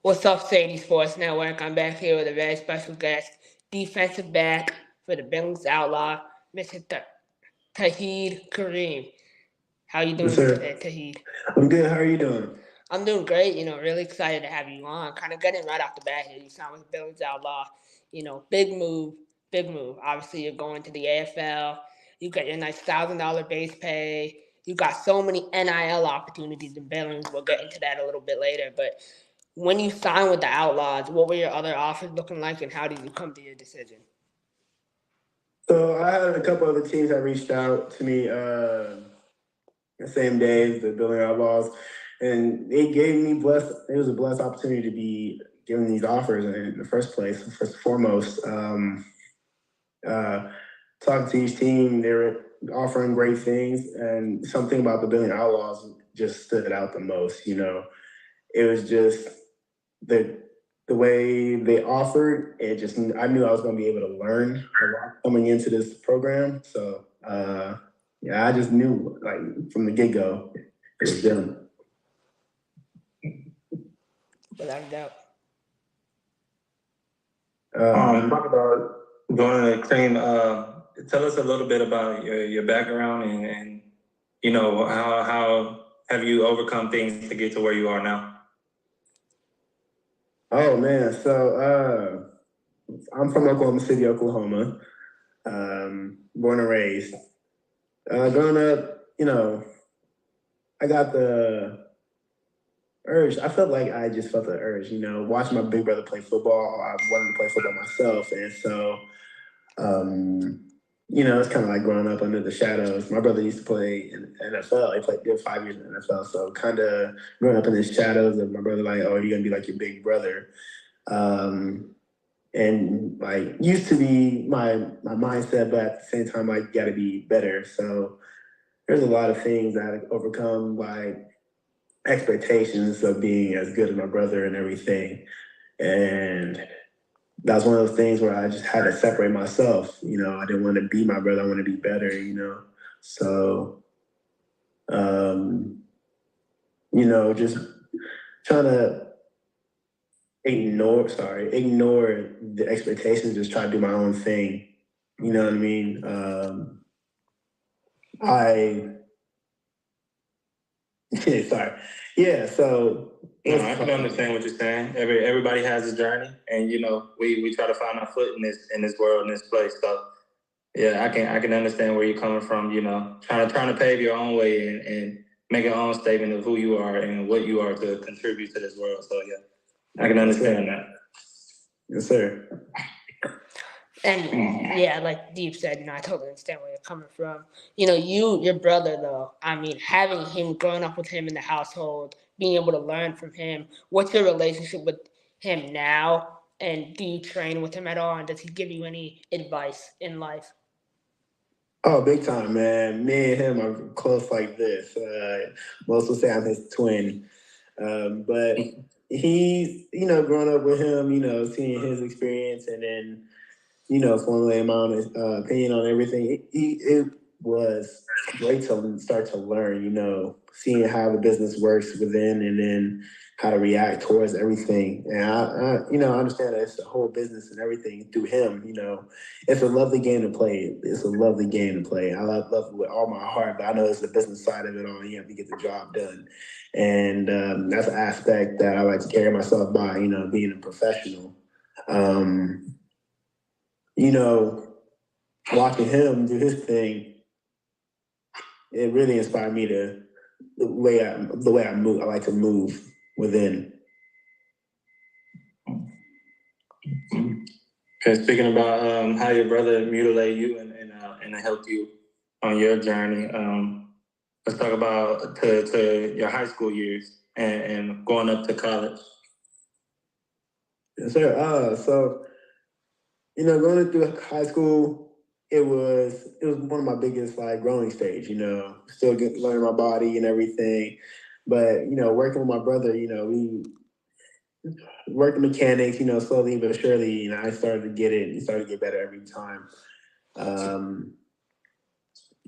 What's up, Sadie Sports Network? I'm back here with a very special guest, defensive back for the Billings Outlaw, Mr. Taheed Karim. How you Yes, doing sir. today, Taheed? I'm good. How are you doing? I'm doing great. Really excited to have you on. Kind of getting right off the bat here. You sound like Billings Outlaw. Big move, big move. Obviously, you're going to the AFL. You got your nice $1,000 base pay. You got so many NIL opportunities in Billings. We'll get into that a little bit later. But when you signed with the Outlaws, what were your other offers looking like, and how did you come to your decision? So I had a couple other teams that reached out to me the same day as the Billings Outlaws, and they gave me blessed. It was a blessed opportunity to be given these offers in the first place. First and foremost, uh, talking to each team, they were offering great things, and something about the Billings Outlaws just stood out the most. It was just the the way they offered it. Just I knew I was going to be able to learn a lot coming into this program. So yeah, I just knew like from the get go it was them. Without a doubt. Talk about going to Cream. Tell us a little bit about your background and how have you overcome things to get to where you are now? Oh man, so I'm from Oklahoma City, Oklahoma. Born and raised. Growing up, I got the urge. I felt like I just felt the urge. Watching my big brother play football, I wanted to play football myself, and so um, it's kind of like growing up under the shadows. My brother used to play in NFL. Did 5 years in the NFL, so kind of growing up in the shadows of my brother. Like, oh, you're gonna be like your big brother. And like used to be my mindset, but at the same time, like, got to be better. So there's a lot of things that I overcome, like expectations of being as good as my brother and everything. And that's one of those things where I just had to separate myself. I didn't want to be my brother. I want to be better. So, um, just trying to ignore the expectations, just try to do my own thing. You know what I mean? I sorry. Yeah, so No, I can understand what you're saying. Everybody has a journey, and we try to find our foot in this world, in this place. So yeah, I can understand where you're coming from. Trying to pave your own way and make your own statement of who you are and what you are to contribute to this world. So yeah, I can understand that. Yes, sir. And yeah, like Deep said, I totally understand where you're coming from. Your brother though, having him, growing up with him in the household, being able to learn from him, what's your relationship with him now? And do you train with him at all? And does he give you any advice in life? Oh, big time, man. Me and him are close like this. Most will say I'm his twin. But he's, growing up with him, seeing his experience and then, formulating my own opinion on everything. It was great to start to learn, seeing how the business works within and then how to react towards everything. And I understand that it's a whole business and everything through him. It's a lovely game to play. It's a lovely game to play. I love it with all my heart, but I know it's the business side of it all. You have to get the job done. And that's an aspect that I like to carry myself by, being a professional. You know, Watching him do his thing, it really inspired me to the way I move. I like to move within. Okay, speaking about how your brother mutilated you and helped you on your journey, let's talk about to your high school years and going up to college. Yes, sir. So going through high school, it was one of my biggest like growing stage. Still learning my body and everything, but working with my brother, we working mechanics. Slowly but surely, I started to get it. It started to get better every time. Um,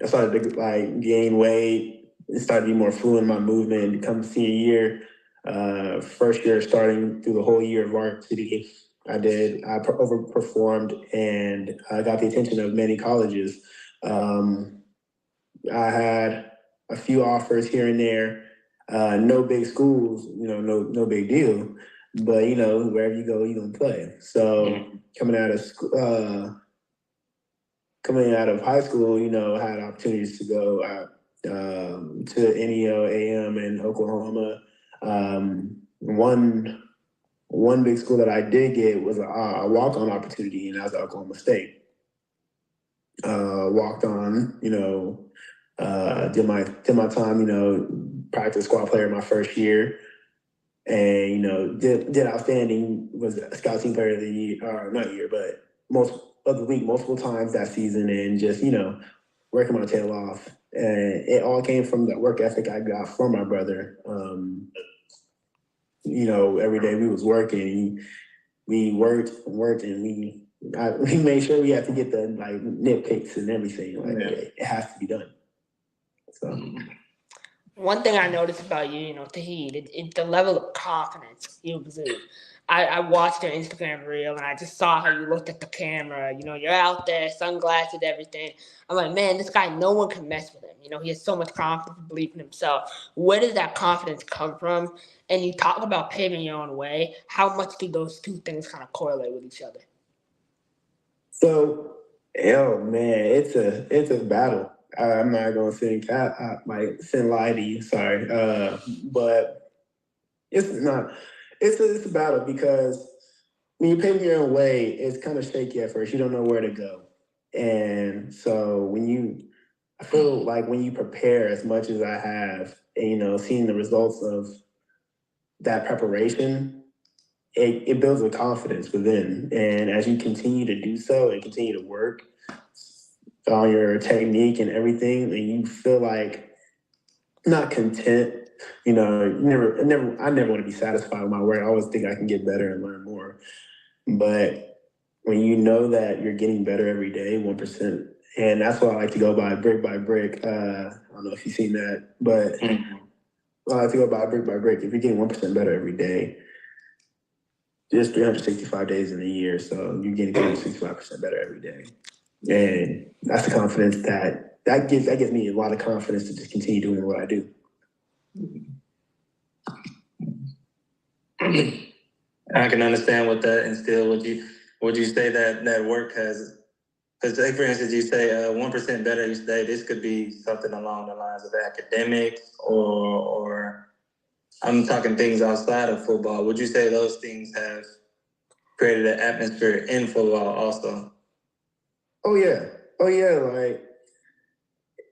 I started to like gain weight. It started to be more fluid in my movement. Come senior year, First year, starting through the whole year of varsity, I overperformed and I got the attention of many colleges. I had a few offers here and there. No big schools, no big deal. But wherever you go, you're gonna play. So coming out of school, coming out of high school, I had opportunities to go to NEO, AM in Oklahoma. One big school that I did get was a walk-on opportunity, and that was Oklahoma State. Walked on, did my time, practice squad player my first year, and did outstanding. Was a scout team player of the year, or not year, but most of the week, multiple times that season, and just working my tail off. And it all came from that work ethic I got from my brother. Every day we was working. We worked, and we made sure we had to get the nitpicks and everything. It has to be done. So. One thing I noticed about you, Taheed, the level of confidence you exude. I watched your Instagram reel and I just saw how you looked at the camera. You're out there, sunglasses, everything. I'm like, man, this guy, no one can mess with him. He has so much confidence and belief in himself. Where does that confidence come from? And you talk about paving your own way. How much do those two things kind of correlate with each other? So, man, it's a battle. I'm not gonna send lie to you, sorry, but it's not. It's a battle because when you pave your own way, it's kind of shaky at first. You don't know where to go, and so I feel like when you prepare as much as I have, and seeing the results of that preparation, it builds a confidence within. And as you continue to do so and continue to work on your technique and everything, and you feel like not content, I never want to be satisfied with my work. I always think I can get better and learn more. But when you know that you're getting better every day, 1%, and that's why I like to go by brick by brick. I don't know if you've seen that, but I like to go by brick by brick. If you're getting 1% better every day, there's 365 days in a year, so you're getting 365% better every day. And that's the confidence that gives me a lot of confidence to just continue doing what I do. I can understand what that instilled. Would you say that work has? Because, say, for instance, you say 1% better each day. This could be something along the lines of academics, or I'm talking things outside of football. Would you say those things have created an atmosphere in football also? Oh yeah. Like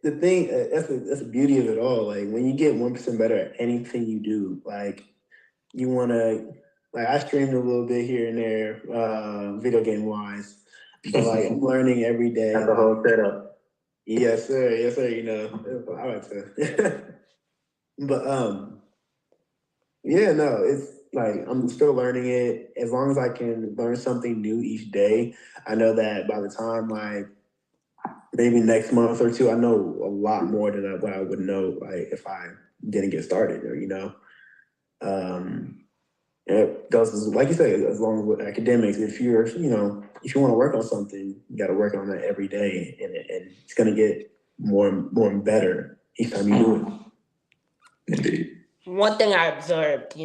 the thing that's the beauty of it all. Like when you get 1% better at anything you do, like you want to. Like I streamed a little bit here and there, video game wise, but like I'm learning every day. That's the whole setup. Yes, sir. I like to. But yeah, no, it's like I'm still learning it. As long as I can learn something new each day, I know that by the time maybe next month or two, I know a lot more than what I would know if I didn't get started. It goes like you say, as long as with academics. If you want to work on something, you got to work on that every day, and it's going to get more and better each time you do it. Indeed. One thing I observed,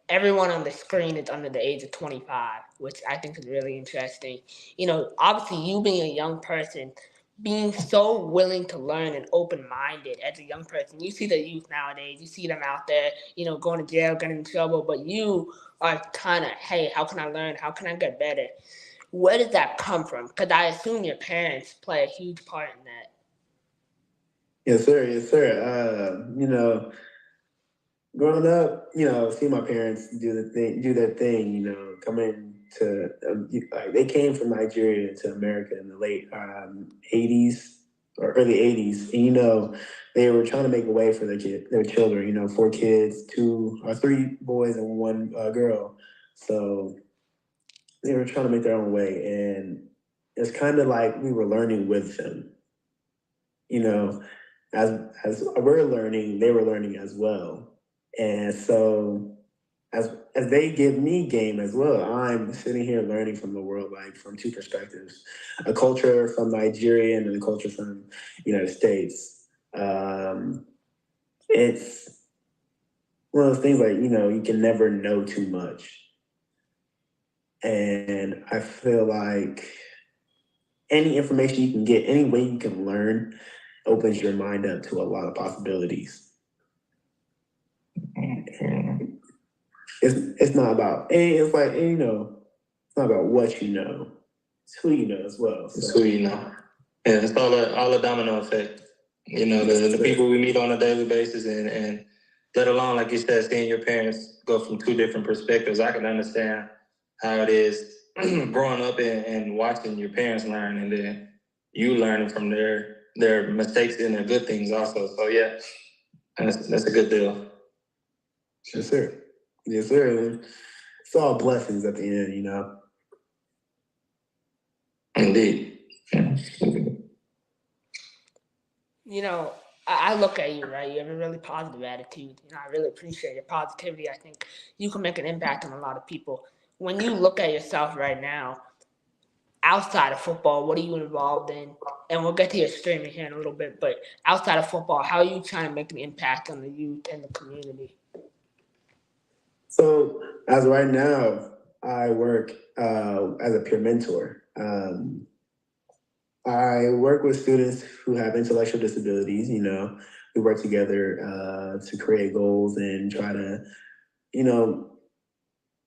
everyone on the screen is under the age of 25, which I think is really interesting. Obviously you being a young person, being so willing to learn and open-minded as a young person. You see the youth nowadays, you see them out there, going to jail, getting in trouble, but you are kind of, hey, how can I learn? How can I get better? Where does that come from? Because I assume your parents play a huge part in that. Yes, sir. Growing up, seeing my parents do their thing, coming to they came from Nigeria to America in the late 80s or early 80s, and they were trying to make a way for their children. 4 kids, 2 or 3 boys and 1 girl, so they were trying to make their own way, and it's kind of like we were learning with them, as we're learning, they were learning as well. And so as they give me game as well, I'm sitting here learning from the world, like from two perspectives: a culture from Nigeria and a culture from United States. It's one of those things like you can never know too much, and I feel like any information you can get, any way you can learn, opens your mind up to a lot of possibilities. It's not about it's like it's not about what you know, it's who you know as well. It's who you know. Yeah, it's all a domino effect. The people we meet on a daily basis, and let alone, like you said, seeing your parents go from two different perspectives. I can understand how it is growing up and watching your parents learn, and then you learning from their mistakes and their good things also. So yeah, that's a good deal. Yes, sir. Yes, sir. It's all blessings at the end. Indeed. I look at you, right? You have a really positive attitude. I really appreciate your positivity. I think you can make an impact on a lot of people. When you look at yourself right now, outside of football, what are you involved in? And we'll get to your streaming here in a little bit, but outside of football, how are you trying to make an impact on the youth and the community? So as of right now, I work as a peer mentor. I work with students who have intellectual disabilities. We work together to create goals and try to,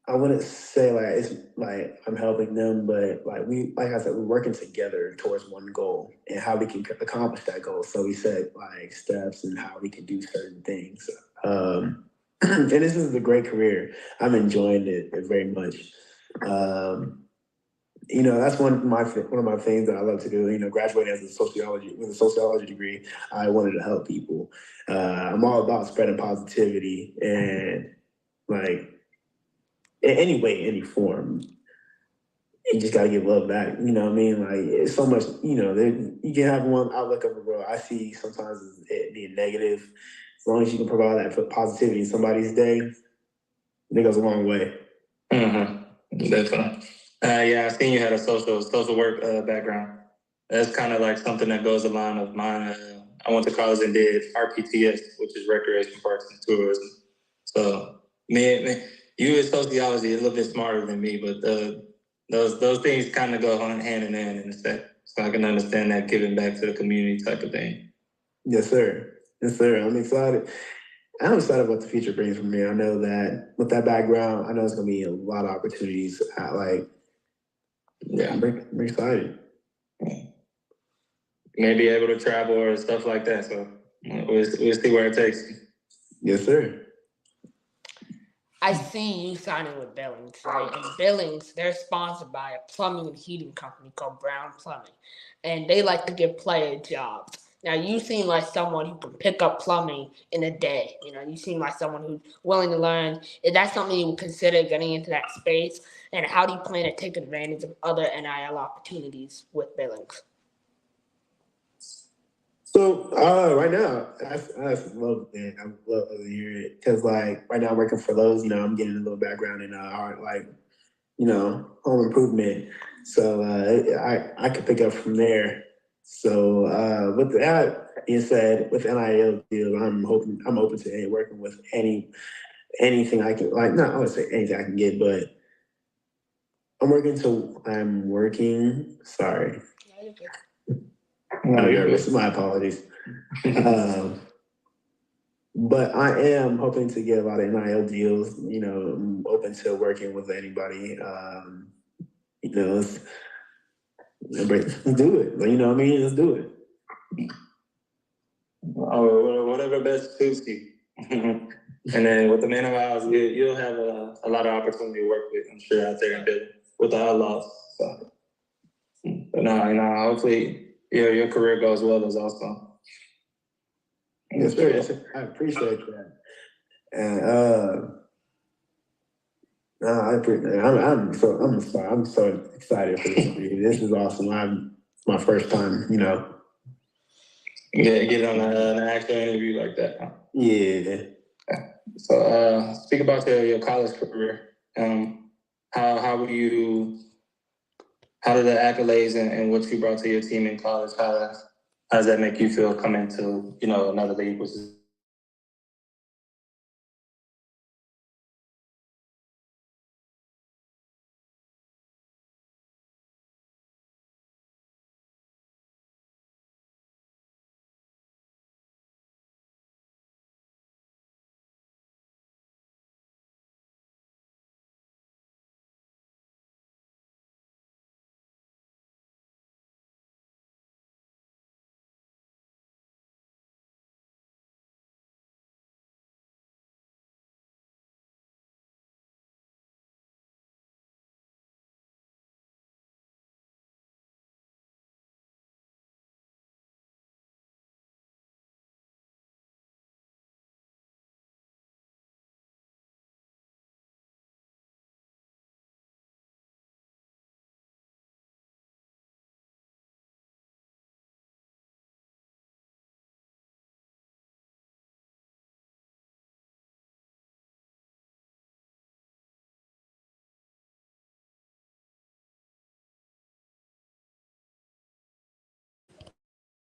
I wouldn't say like it's like I'm helping them, but like I said, we're working together towards one goal and how we can accomplish that goal. So we set like steps and how we can do certain things. And this is a great career. I'm enjoying it very much. That's one of my things that I love to do. Graduating with a sociology degree, I wanted to help people. I'm all about spreading positivity and like in any way, any form. You just gotta give love back. You know what I mean? Like it's so much. You can have one outlook of the world. I see sometimes it being negative. As long as you can provide that positivity in somebody's day, it goes a long way. Definitely. Yeah, I seen you had a social work background. That's kind of like something that goes along of mine. I went to college and did RPTS, which is Recreation Parks and Tourism. So me, you in sociology, a little bit smarter than me, but those things kind of go hand in hand in a sense. So I can understand that giving back to the community type of thing. Yes, sir. Yes, sir. I'm excited what the future brings for me. I know that with that background, I know it's gonna be a lot of opportunities. I'm excited. Maybe able to travel or stuff like that. So we'll see where it takes you. Yes, sir. I see you signing with Billings, right? And Billings, they're sponsored by a plumbing and heating company called Brown Plumbing, and they like to give players jobs. Now, you seem like someone who can pick up plumbing in a day. You seem like someone who's willing to learn. Is that something you would consider getting into that space? And how do you plan to take advantage of other NIL opportunities with Billings? So right now, I love it. I love to hear it because right now I'm working for Lowe's. I'm getting a little background in art, home improvement. So I could pick up from there. So with that being said, with NIL deal, I'm open to working with anything I can. Not I would say anything I can get, but I'm working. Sorry. My apologies. But I am hoping to get a lot of NIL deals. I'm open to working with anybody. Let's do it. You know what I mean? Let's do it. Whatever best suits you. And then with the Man of Ours, you'll have a lot of opportunity to work with, I'm sure, out there in Billings with the Outlaws. So, but hopefully your career goes well as also. Yes, sir. Yes, sir. I appreciate that. And I'm so excited for this. This is awesome. My first time, get on an actual interview like that. Huh? Yeah. So, speak about your college career. How were you? How did the accolades and what you brought to your team in college? How does that make you feel coming to another league, which is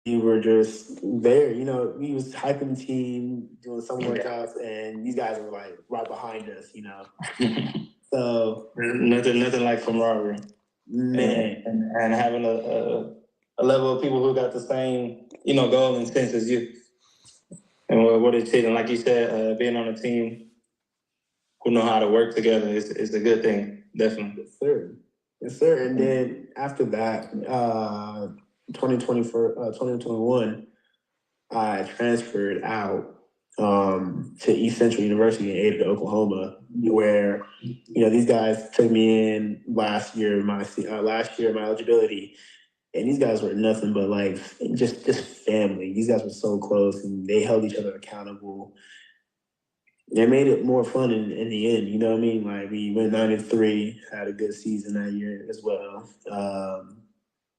We were just there, we was hyping the team, doing some workouts, and these guys were like right behind us. So nothing like camaraderie, man, and having a level of people who got the same goal and sense as you. And what it's hitting, like you said, being on a team who know how to work together is a good thing, definitely. yes, sir. Yes, sir. And then after that, 2021, I transferred out to East Central University in Ada, Oklahoma, where these guys took me in last year my eligibility, and these guys were nothing but like just family. These guys were so close, and they held each other accountable. It made it more fun in the end. You know what I mean? Like we went 9-3, had a good season that year as well.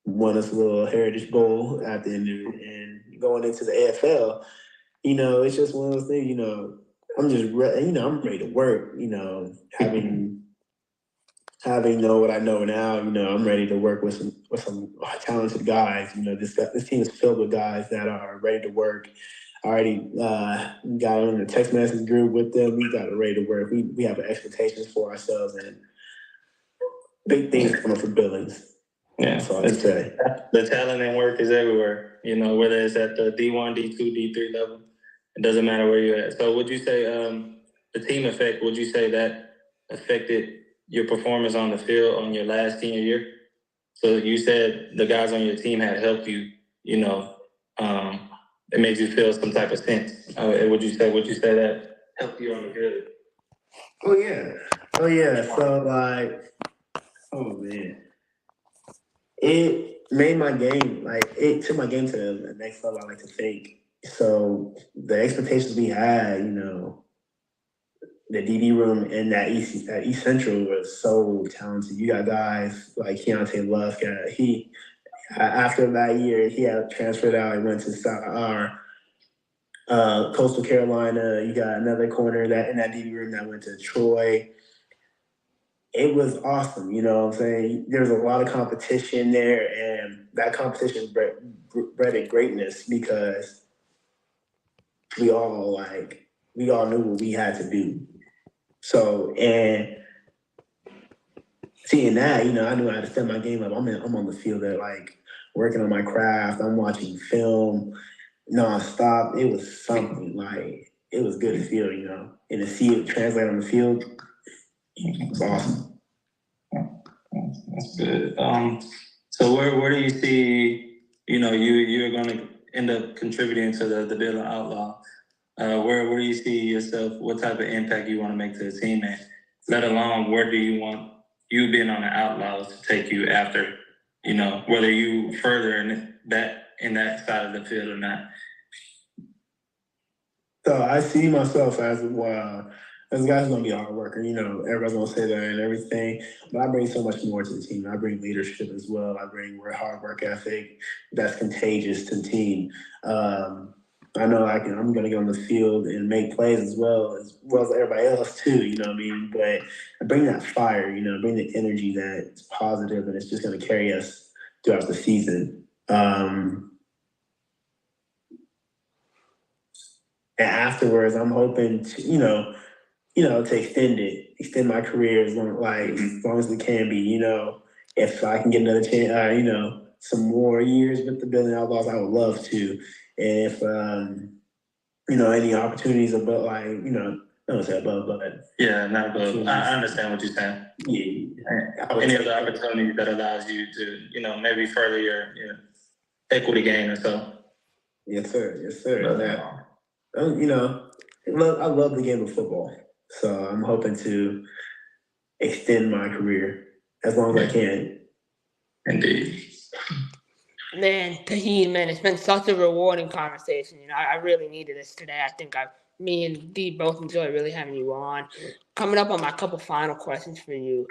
Won us a little Heritage Bowl at the end of it, and going into the AFL. It's just one of those things. I'm just I'm ready to work. Having know what I know now. I'm ready to work with some talented guys. This team is filled with guys that are ready to work. I already got on the text message group with them. We got ready to work. We have expectations for ourselves and big things coming from Billings. Yeah, that's all I can say. The talent and work is everywhere. Whether it's at the D1, D2, D3 level, it doesn't matter where you're at. So, would you say the team effect? Would you say that affected your performance on the field on your last senior year? So you said the guys on your team had helped you. It made you feel some type of sense. Would you say that helped you on the field? Oh yeah. So like, oh man, it made my game it took my game to the next level. I like to think. So the expectations we had, the DD room and that East Central was so talented. You got guys like Keontae Lusk. After that year, he had transferred out and went to Coastal Carolina. You got another corner that in that DB room that went to Troy. It was awesome, you know what I'm saying? There was a lot of competition there, and that competition bred greatness because we all knew what we had to do. So, and seeing that, I knew I had to step my game up. I'm on the field there, like working on my craft. I'm watching film nonstop. It was something like it was good to feel, and to see it translate on the field, it was awesome. That's good. So where do you see, you're going to end up contributing to the Billings Outlaw? Where do you see yourself? What type of impact you want to make to the team, and let alone where do you want you being on the Outlaws to take you after? Whether you further in that side of the field or not. So I see myself as a guy who's gonna be a hard worker. Everybody's gonna say that and everything, but I bring so much more to the team. I bring leadership as well. I bring hard work ethic that's contagious to the team. I know I'm going to get on the field and make plays as well as everybody else too. You know what I mean? But I bring that fire. Bring the energy that's positive, and it's just going to carry us throughout the season. And afterwards, I'm hoping to, to extend my career as long as it can be. If I can get another chance, some more years with the Billings Outlaws, I would love to. And if any opportunities above, I don't say above, but yeah, not above. I understand what you're saying. Yeah, any other opportunity that allows you to, maybe further your equity gain or so. Yes, sir. Yes, sir. I love the game of football, so I'm hoping to extend my career as long as I can. Indeed. Man, Taheed, man, it's been such a rewarding conversation. I really needed this today. I think me and Dee both enjoy really having you on. Coming up on my couple final questions for you.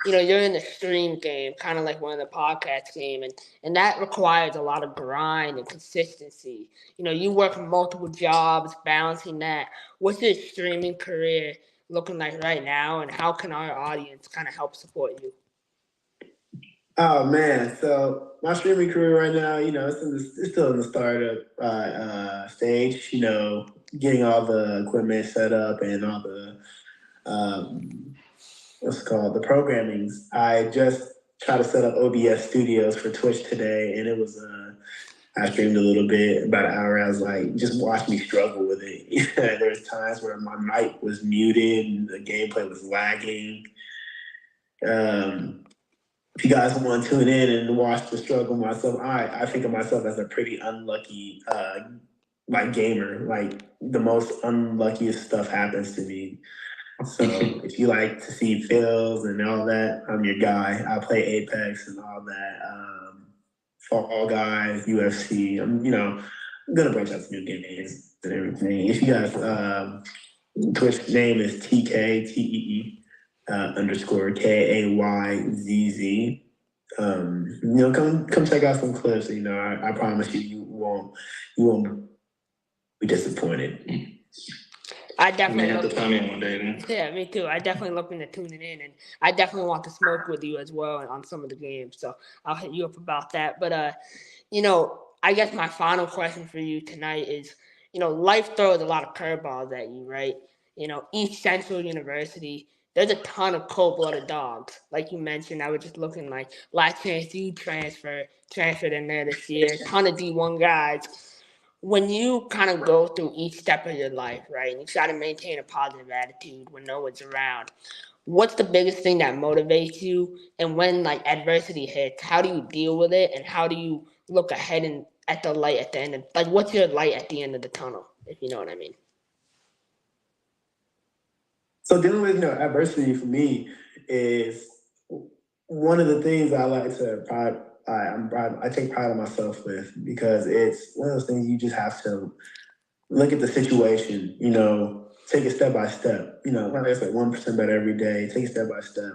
You're in the stream game, kind of like one of the podcast game, and that requires a lot of grind and consistency. You work multiple jobs, balancing that. What's your streaming career looking like right now, and how can our audience kind of help support you? Oh man, so my streaming career right now, it's still in the startup stage. Getting all the equipment set up and all the what's it called the programmings. I just tried to set up OBS studios for Twitch today, and it was I streamed a little bit, about an hour. I was like, just watch me struggle with it. There's times where my mic was muted and the gameplay was lagging. If you guys want to tune in and watch the struggle myself, I think of myself as a pretty unlucky gamer. Like the most unluckiest stuff happens to me. So if you like to see fails and all that, I'm your guy. I play Apex and all that. Fall Guys, UFC. I'm gonna branch out to new games and everything. If you guys Twitch name is TKTEE underscore KAYZZ. Come check out some clips. I promise you won't be disappointed. I definitely have to come in one day then. Yeah, me too. I definitely looking to tune it in, and I definitely want to smoke with you as well on some of the games. So I'll hit you up about that. But I guess my final question for you tonight is, life throws a lot of curveballs at you, right? East Central University, there's a ton of cold-blooded dogs. Like you mentioned, I was just looking like last chance you transferred in there this year. A ton of D1 guys. When you kind of go through each step of your life, right, and you try to maintain a positive attitude when no one's around, what's the biggest thing that motivates you? And when adversity hits, how do you deal with it? And how do you look ahead and at the light at the end of what's your light at the end of the tunnel, if you know what I mean? So dealing with adversity for me is one of the things I like to I take pride in myself with, because it's one of those things you just have to look at the situation, take it step by step. Like I said, 1% better every day. Take it step by step.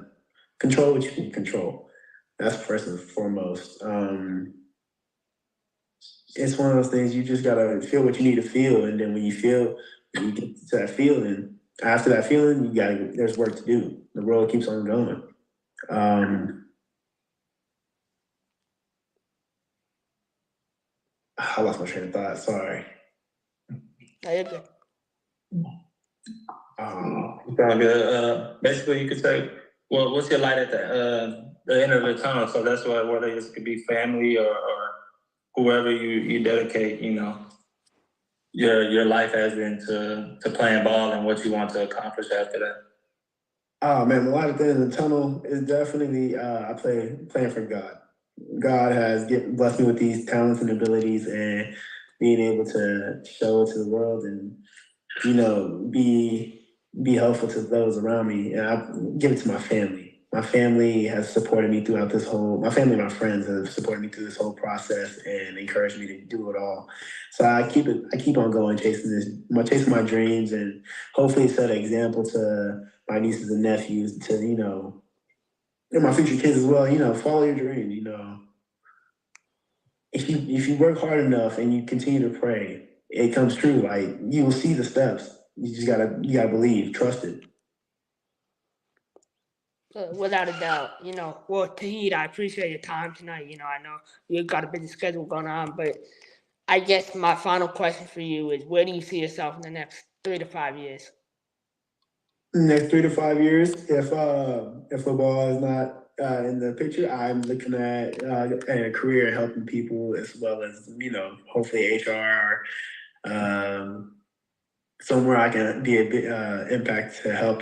Control what you can control. That's first and foremost. It's one of those things you just gotta feel what you need to feel, and then when you get to that feeling, after that feeling, there's work to do. The road keeps on going. I lost my train of thought. Sorry. Basically, you could say, well, what's your light at the end of the tunnel? So that's why, whether it could be family or whoever you dedicate, your life has been to playing ball and what you want to accomplish after that. Oh man, the light at the end of the tunnel is definitely playing for God. God has blessed me with these talents and abilities, and being able to show it to the world and be helpful to those around me, and I give it to my family. My family has supported me throughout my family and my friends have supported me through this whole process and encouraged me to do it all. So I keep on going, chasing my dreams, and hopefully set an example to my nieces and nephews, to and my future kids as well. Follow your dream. If you work hard enough and you continue to pray it comes true. Like you will see the steps. You gotta believe, trust it. Without a doubt, well, Taheed, I appreciate your time tonight. I know you've got a busy schedule going on, but I guess my final question for you is, where do you see yourself in the next 3 to 5 years? Next 3 to 5 years, if football is not in the picture, I'm looking at a career helping people as well as hopefully HR, somewhere I can be a big impact to help